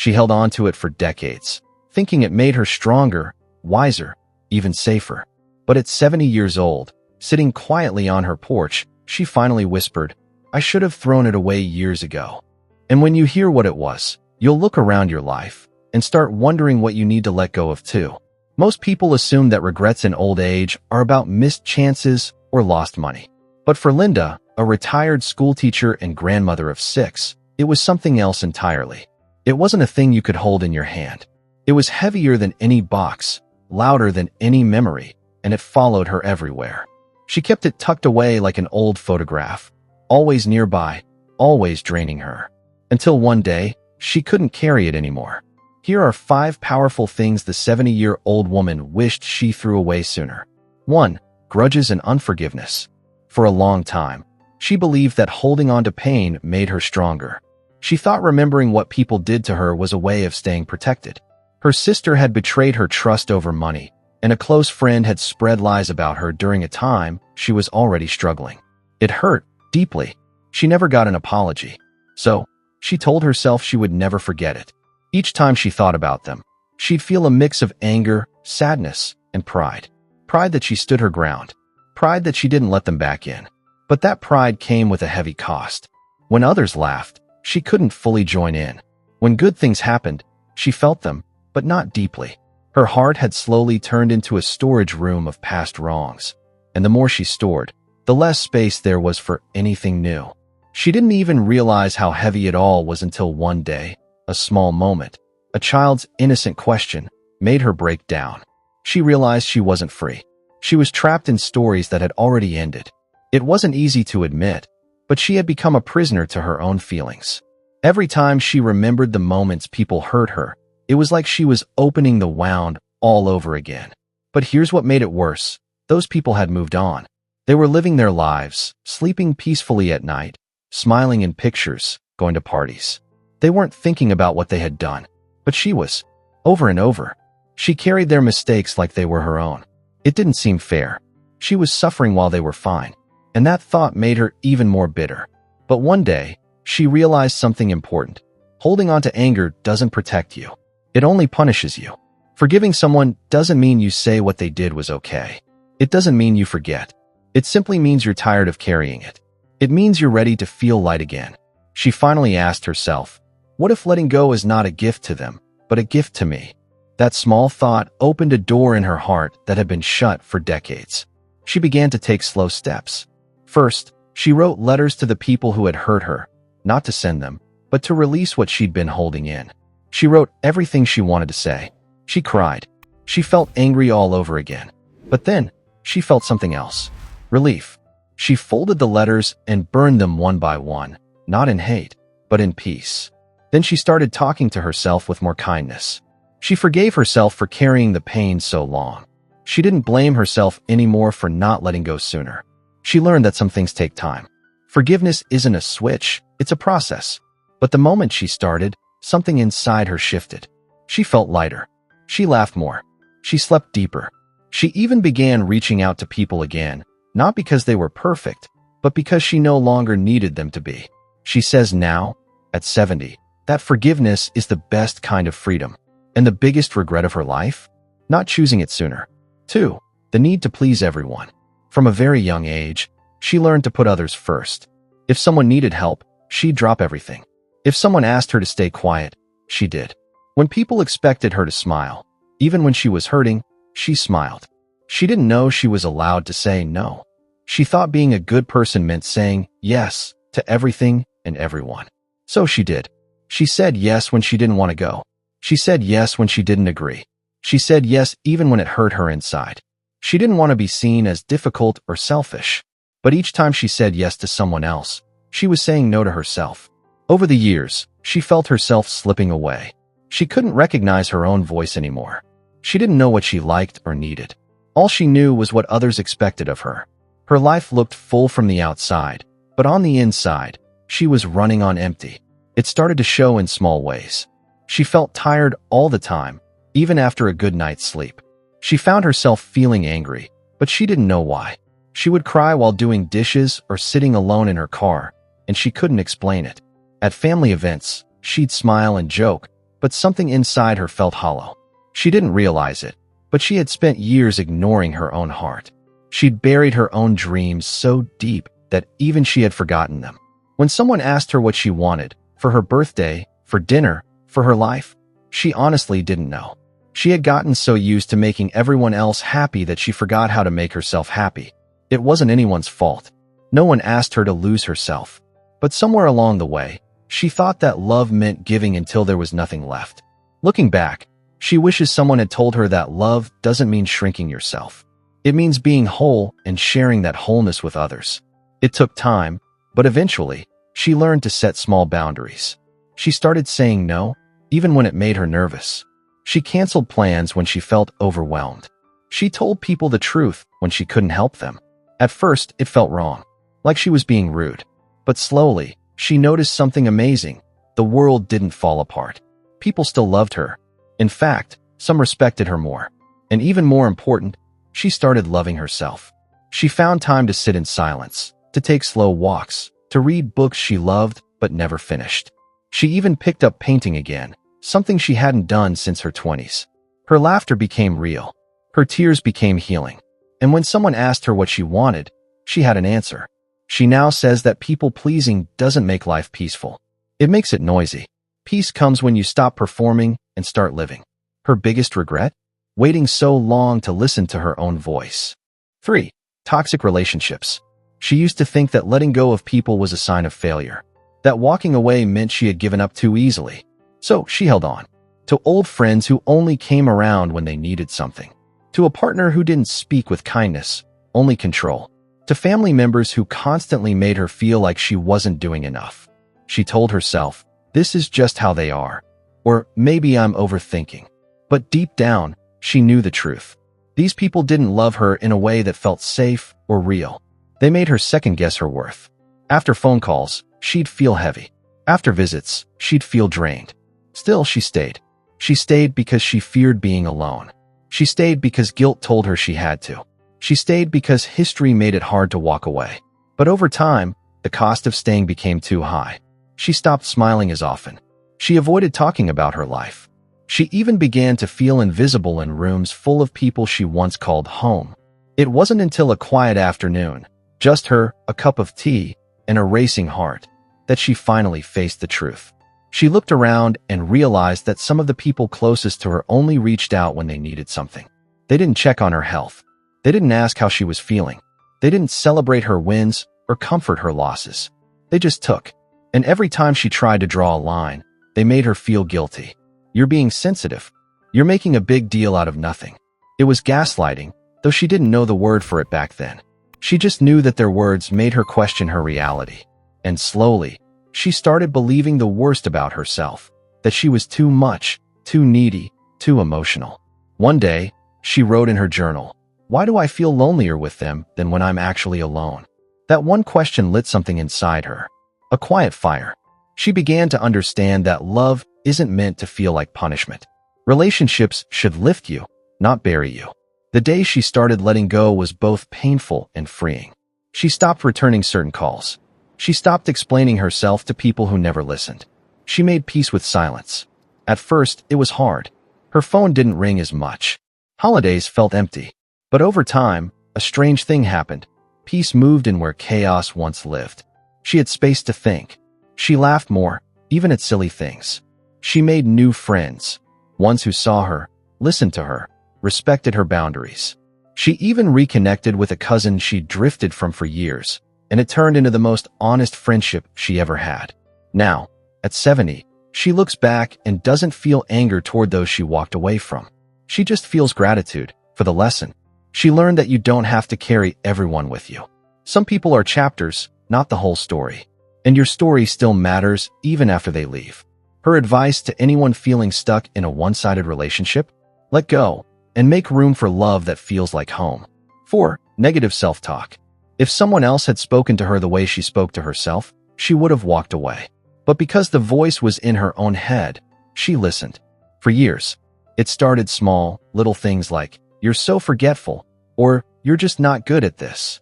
She held on to it for decades, thinking it made her stronger, wiser, even safer. But at 70 years old, sitting quietly on her porch, she finally whispered, "I should have thrown it away years ago." And when you hear what it was, you'll look around your life and start wondering what you need to let go of too. Most people assume that regrets in old age are about missed chances or lost money. But for Linda, a retired schoolteacher and grandmother of 6, it was something else entirely. It wasn't a thing you could hold in your hand. It was heavier than any box, louder than any memory, and it followed her everywhere. She kept it tucked away like an old photograph, always nearby, always draining her. Until one day, she couldn't carry it anymore. Here are 5 powerful things the 70-year-old woman wished she threw away sooner. 1. Grudges and unforgiveness. For a long time, she believed that holding on to pain made her stronger. She thought remembering what people did to her was a way of staying protected. Her sister had betrayed her trust over money, and a close friend had spread lies about her during a time she was already struggling. It hurt deeply. She never got an apology. So, she told herself she would never forget it. Each time she thought about them, she'd feel a mix of anger, sadness, and pride. Pride that she stood her ground. Pride that she didn't let them back in. But that pride came with a heavy cost. When others laughed, she couldn't fully join in. When good things happened, she felt them, but not deeply. Her heart had slowly turned into a storage room of past wrongs. And the more she stored, the less space there was for anything new. She didn't even realize how heavy it all was until one day, a small moment, a child's innocent question, made her break down. She realized she wasn't free. She was trapped in stories that had already ended. It wasn't easy to admit, but she had become a prisoner to her own feelings. Every time she remembered the moments people hurt her, it was like she was opening the wound all over again. But here's what made it worse. Those people had moved on. They were living their lives, sleeping peacefully at night, smiling in pictures, going to parties. They weren't thinking about what they had done, but she was. Over and over. She carried their mistakes like they were her own. It didn't seem fair. She was suffering while they were fine, and that thought made her even more bitter. But one day, she realized something important. Holding on to anger doesn't protect you. It only punishes you. Forgiving someone doesn't mean you say what they did was okay. It doesn't mean you forget. It simply means you're tired of carrying it. It means you're ready to feel light again. She finally asked herself, what if letting go is not a gift to them, but a gift to me? That small thought opened a door in her heart that had been shut for decades. She began to take slow steps. First, she wrote letters to the people who had hurt her, not to send them, but to release what she'd been holding in. She wrote everything she wanted to say. She cried. She felt angry all over again. But then, she felt something else. Relief. She folded the letters and burned them one by one, not in hate, but in peace. Then she started talking to herself with more kindness. She forgave herself for carrying the pain so long. She didn't blame herself anymore for not letting go sooner. She learned that some things take time. Forgiveness isn't a switch, it's a process. But the moment she started, something inside her shifted. She felt lighter. She laughed more. She slept deeper. She even began reaching out to people again, not because they were perfect, but because she no longer needed them to be. She says now, at 70, that forgiveness is the best kind of freedom. And the biggest regret of her life? Not choosing it sooner. 2. The need to please everyone. From a very young age, she learned to put others first. If someone needed help, she'd drop everything. If someone asked her to stay quiet, she did. When people expected her to smile, even when she was hurting, she smiled. She didn't know she was allowed to say no. She thought being a good person meant saying yes to everything and everyone. So she did. She said yes when she didn't want to go. She said yes when she didn't agree. She said yes even when it hurt her inside. She didn't want to be seen as difficult or selfish. But each time she said yes to someone else, she was saying no to herself. Over the years, she felt herself slipping away. She couldn't recognize her own voice anymore. She didn't know what she liked or needed. All she knew was what others expected of her. Her life looked full from the outside, but on the inside, she was running on empty. It started to show in small ways. She felt tired all the time, even after a good night's sleep. She found herself feeling angry, but she didn't know why. She would cry while doing dishes or sitting alone in her car, and she couldn't explain it. At family events, she'd smile and joke, but something inside her felt hollow. She didn't realize it, but she had spent years ignoring her own heart. She'd buried her own dreams so deep that even she had forgotten them. When someone asked her what she wanted, for her birthday, for dinner, for her life, she honestly didn't know. She had gotten so used to making everyone else happy that she forgot how to make herself happy. It wasn't anyone's fault. No one asked her to lose herself. But somewhere along the way, she thought that love meant giving until there was nothing left. Looking back, she wishes someone had told her that love doesn't mean shrinking yourself. It means being whole and sharing that wholeness with others. It took time, but eventually, she learned to set small boundaries. She started saying no, even when it made her nervous. She canceled plans when she felt overwhelmed. She told people the truth when she couldn't help them. At first, it felt wrong, like she was being rude. But slowly, she noticed something amazing. The world didn't fall apart. People still loved her. In fact, some respected her more. And even more important, she started loving herself. She found time to sit in silence, to take slow walks, to read books she loved but never finished. She even picked up painting again, something she hadn't done since her 20s. Her laughter became real. Her tears became healing. And when someone asked her what she wanted, she had an answer. She now says that people-pleasing doesn't make life peaceful. It makes it noisy. Peace comes when you stop performing and start living. Her biggest regret? Waiting so long to listen to her own voice. 3. Toxic relationships. She used to think that letting go of people was a sign of failure, that walking away meant she had given up too easily. So she held on. To old friends who only came around when they needed something. To a partner who didn't speak with kindness, only control. To family members who constantly made her feel like she wasn't doing enough. She told herself, this is just how they are. Or maybe I'm overthinking. But deep down, she knew the truth. These people didn't love her in a way that felt safe or real. They made her second-guess her worth. After phone calls, she'd feel heavy. After visits, she'd feel drained. Still, she stayed. She stayed because she feared being alone. She stayed because guilt told her she had to. She stayed because history made it hard to walk away. But over time, the cost of staying became too high. She stopped smiling as often. She avoided talking about her life. She even began to feel invisible in rooms full of people she once called home. It wasn't until a quiet afternoon, just her, a cup of tea, and a racing heart, that she finally faced the truth. She looked around and realized that some of the people closest to her only reached out when they needed something. They didn't check on her health. They didn't ask how she was feeling. They didn't celebrate her wins or comfort her losses. They just took. And every time she tried to draw a line, they made her feel guilty. You're being sensitive. You're making a big deal out of nothing. It was gaslighting, though she didn't know the word for it back then. She just knew that their words made her question her reality. And slowly, she started believing the worst about herself, that she was too much, too needy, too emotional. One day, she wrote in her journal, "Why do I feel lonelier with them than when I'm actually alone?" That one question lit something inside her, a quiet fire. She began to understand that love isn't meant to feel like punishment. Relationships should lift you, not bury you. The day she started letting go was both painful and freeing. She stopped returning certain calls. She stopped explaining herself to people who never listened. She made peace with silence. At first, it was hard. Her phone didn't ring as much. Holidays felt empty. But over time, a strange thing happened. Peace moved in where chaos once lived. She had space to think. She laughed more, even at silly things. She made new friends, ones who saw her, listened to her, respected her boundaries. She even reconnected with a cousin she'd drifted from for years, and it turned into the most honest friendship she ever had. Now, at 70, she looks back and doesn't feel anger toward those she walked away from. She just feels gratitude for the lesson. She learned that you don't have to carry everyone with you. Some people are chapters, not the whole story. And your story still matters even after they leave. Her advice to anyone feeling stuck in a one-sided relationship? Let go and make room for love that feels like home. 4. Negative self-talk. If someone else had spoken to her the way she spoke to herself, she would have walked away. But because the voice was in her own head, she listened. For years, it started small, little things like, "You're so forgetful," or "You're just not good at this."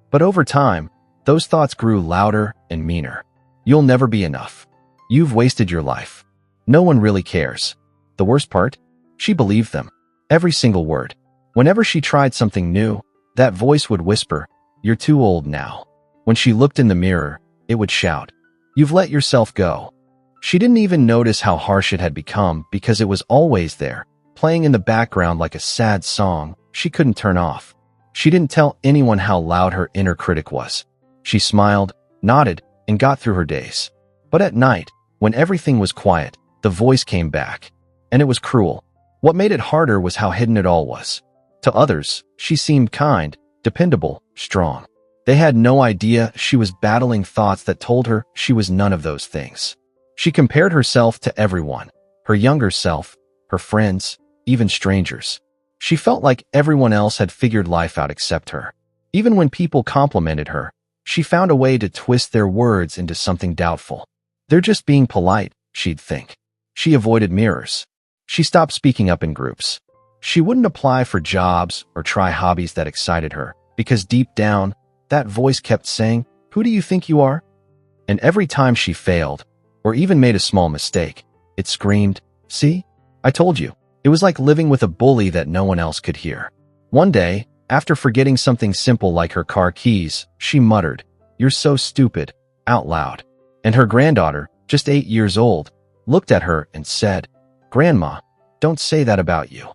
But over time, those thoughts grew louder and meaner. "You'll never be enough. You've wasted your life." No one really cares. The worst part? She believed them. Every single word. Whenever she tried something new, that voice would whisper, "You're too old now." When she looked in the mirror, it would shout, "You've let yourself go." She didn't even notice how harsh it had become because it was always there, playing in the background like a sad song she couldn't turn off. She didn't tell anyone how loud her inner critic was. She smiled, nodded, and got through her days. But at night, when everything was quiet, the voice came back. And it was cruel. What made it harder was how hidden it all was. To others, she seemed kind, dependable, strong. They had no idea she was battling thoughts that told her she was none of those things. She compared herself to everyone, her younger self, her friends, even strangers. She felt like everyone else had figured life out except her. Even when people complimented her, she found a way to twist their words into something doubtful. They're just being polite, she'd think. She avoided mirrors. She stopped speaking up in groups. She wouldn't apply for jobs or try hobbies that excited her, because deep down, that voice kept saying, "Who do you think you are?" And every time she failed, or even made a small mistake, it screamed, "See? I told you." It was like living with a bully that no one else could hear. One day, after forgetting something simple like her car keys, she muttered, "You're so stupid," out loud. And her granddaughter, just 8 years old, looked at her and said, "Grandma, don't say that about you."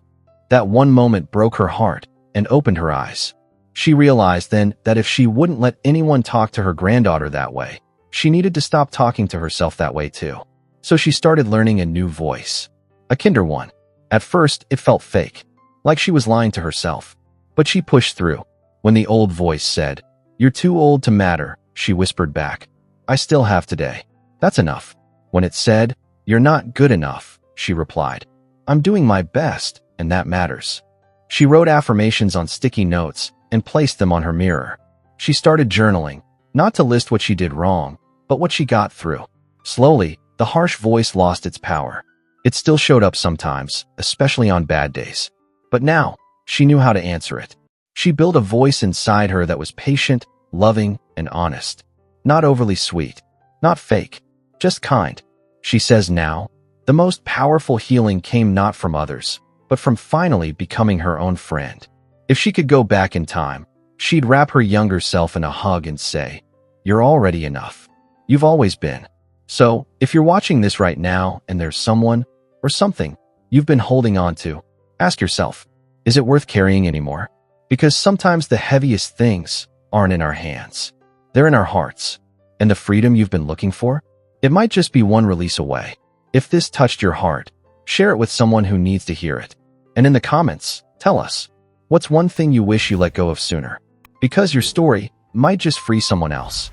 That one moment broke her heart and opened her eyes. She realized then that if she wouldn't let anyone talk to her granddaughter that way, she needed to stop talking to herself that way too. So she started learning a new voice. A kinder one. At first, it felt fake, like she was lying to herself. But she pushed through. When the old voice said, "You're too old to matter," she whispered back, "I still have today. That's enough." When it said, "You're not good enough," she replied, "I'm doing my best, and that matters." She wrote affirmations on sticky notes and placed them on her mirror. She started journaling, not to list what she did wrong, but what she got through. Slowly, the harsh voice lost its power. It still showed up sometimes, especially on bad days. But now, she knew how to answer it. She built a voice inside her that was patient, loving, and honest. Not overly sweet. Not fake. Just kind. She says now, the most powerful healing came not from others, but from finally becoming her own friend. If she could go back in time, she'd wrap her younger self in a hug and say, "You're already enough. You've always been." So, if you're watching this right now and there's someone or something you've been holding on to, ask yourself, is it worth carrying anymore? Because sometimes the heaviest things aren't in our hands. They're in our hearts. And the freedom you've been looking for? It might just be one release away. If this touched your heart, share it with someone who needs to hear it. And in the comments, tell us, what's one thing you wish you let go of sooner? Because your story might just free someone else.